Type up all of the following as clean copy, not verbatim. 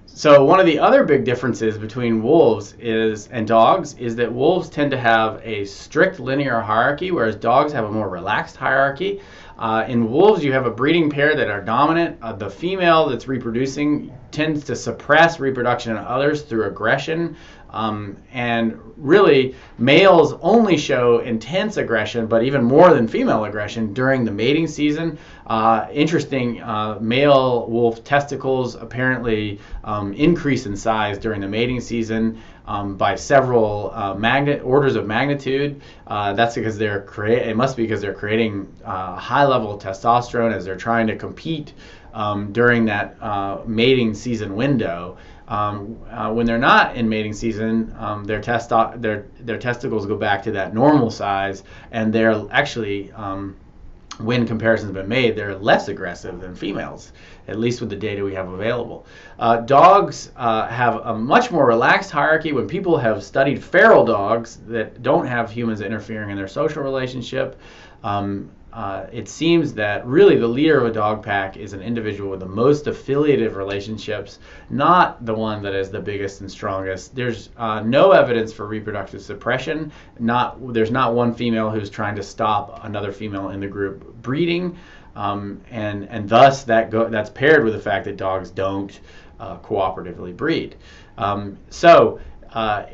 So one of the other big differences between wolves and dogs is that wolves tend to have a strict linear hierarchy, whereas dogs have a more relaxed hierarchy. In wolves, you have a breeding pair that are dominant. The female that's reproducing tends to suppress reproduction in others through aggression. And really, males only show intense aggression, but even more than female aggression during the mating season. Interesting, male wolf testicles apparently increase in size during the mating season by several orders of magnitude. That's because it must be because they're creating high level of testosterone as they're trying to compete during that mating season window. When they're not in mating season, their testicles go back to that normal size, and they're actually, when comparisons have been made, they're less aggressive than females, at least with the data we have available. Dogs have a much more relaxed hierarchy. When people have studied feral dogs that don't have humans interfering in their social relationship, it seems that really the leader of a dog pack is an individual with the most affiliative relationships, not the one that is the biggest and strongest. There's no evidence for reproductive suppression. There's not one female who's trying to stop another female in the group breeding, and thus that's paired with the fact that dogs don't cooperatively breed.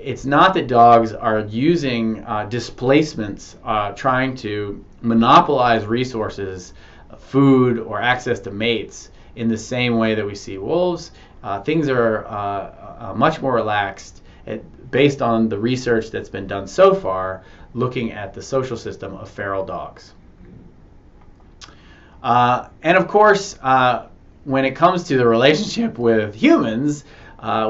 It's not that dogs are using displacements, trying to monopolize resources, food, or access to mates in the same way that we see wolves. Things are much more relaxed based on the research that's been done so far looking at the social system of feral dogs. And of course, when it comes to the relationship with humans,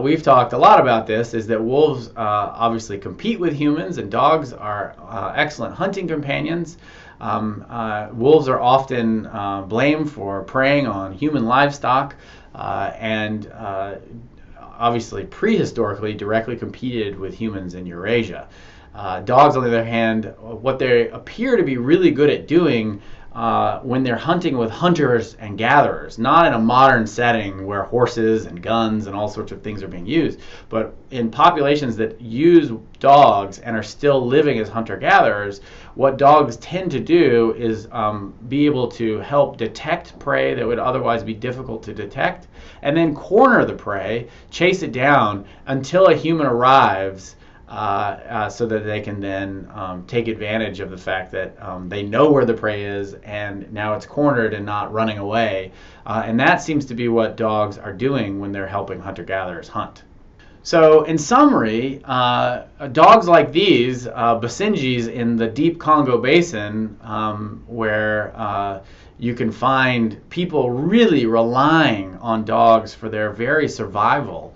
we've talked a lot about this, is that wolves obviously compete with humans, and dogs are excellent hunting companions. Wolves are often blamed for preying on human livestock, and obviously prehistorically directly competed with humans in Eurasia. Dogs, on the other hand, what they appear to be really good at doing when they're hunting with hunters and gatherers, not in a modern setting where horses and guns and all sorts of things are being used, but in populations that use dogs and are still living as hunter-gatherers, what dogs tend to do is be able to help detect prey that would otherwise be difficult to detect, and then corner the prey, chase it down until a human arrives, so that they can then take advantage of the fact that they know where the prey is and now it's cornered and not running away. And that seems to be what dogs are doing when they're helping hunter-gatherers hunt. So in summary, dogs like these, Basenjis in the deep Congo Basin, where you can find people really relying on dogs for their very survival,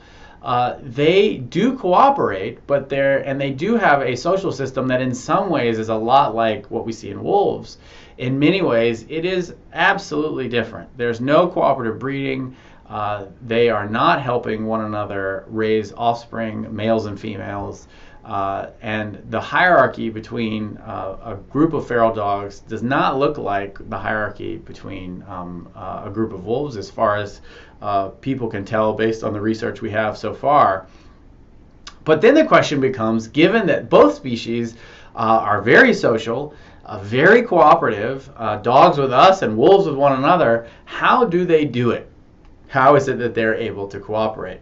they do cooperate, but they do have a social system that in some ways is a lot like what we see in wolves. In many ways, it is absolutely different. There's no cooperative breeding. They are not helping one another raise offspring, males and females. And the hierarchy between a group of feral dogs does not look like the hierarchy between a group of wolves, as far as people can tell based on the research we have so far. But then the question becomes, given that both species are very social, very cooperative, dogs with us and wolves with one another, how do they do it? How is it that they're able to cooperate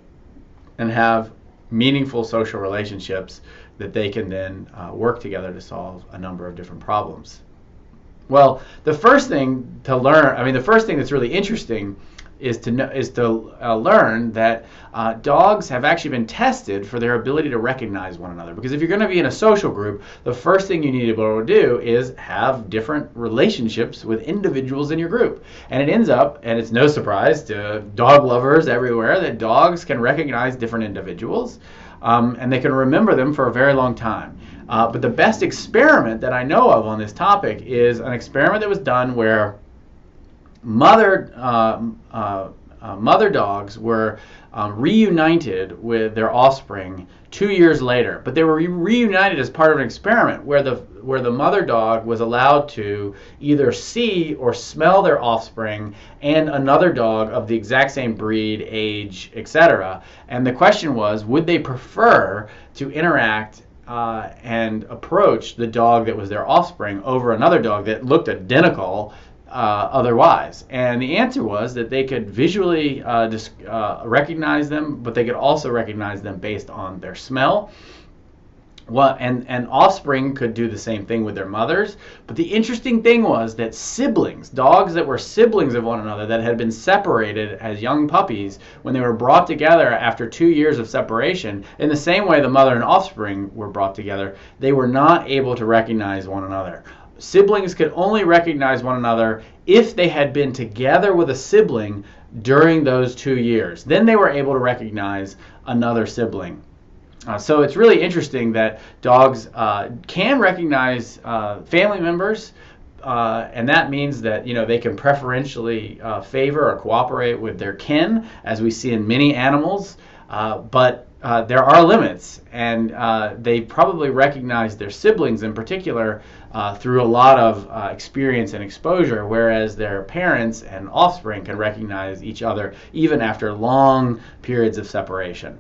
and have meaningful social relationships that they can then work together to solve a number of different problems? Well, the first thing to learn, the first thing that's really interesting is to learn that dogs have actually been tested for their ability to recognize one another. Because if you're going to be in a social group, the first thing you need to be able to do is have different relationships with individuals in your group. And it ends up, and it's no surprise to dog lovers everywhere, that dogs can recognize different individuals, and they can remember them for a very long time. But the best experiment that I know of on this topic is an experiment that was done where mother dogs were reunited with their offspring 2 years later, but they were reunited as part of an experiment where the mother dog was allowed to either see or smell their offspring and another dog of the exact same breed, age, etc. And the question was, would they prefer to interact and approach the dog that was their offspring over another dog that looked identical otherwise? And the answer was that they could visually recognize them, but they could also recognize them based on their smell. Well, and offspring could do the same thing with their mothers. But the interesting thing was that siblings, dogs that were siblings of one another that had been separated as young puppies, when they were brought together after 2 years of separation, in the same way the mother and offspring were brought together, they were not able to recognize one another. Siblings could only recognize one another if they had been together with a sibling during those 2 years. Then they were able to recognize another sibling. So it's really interesting that dogs can recognize family members, and that means that they can preferentially favor or cooperate with their kin, as we see in many animals. But there are limits, and they probably recognize their siblings in particular through a lot of experience and exposure, whereas their parents and offspring can recognize each other even after long periods of separation.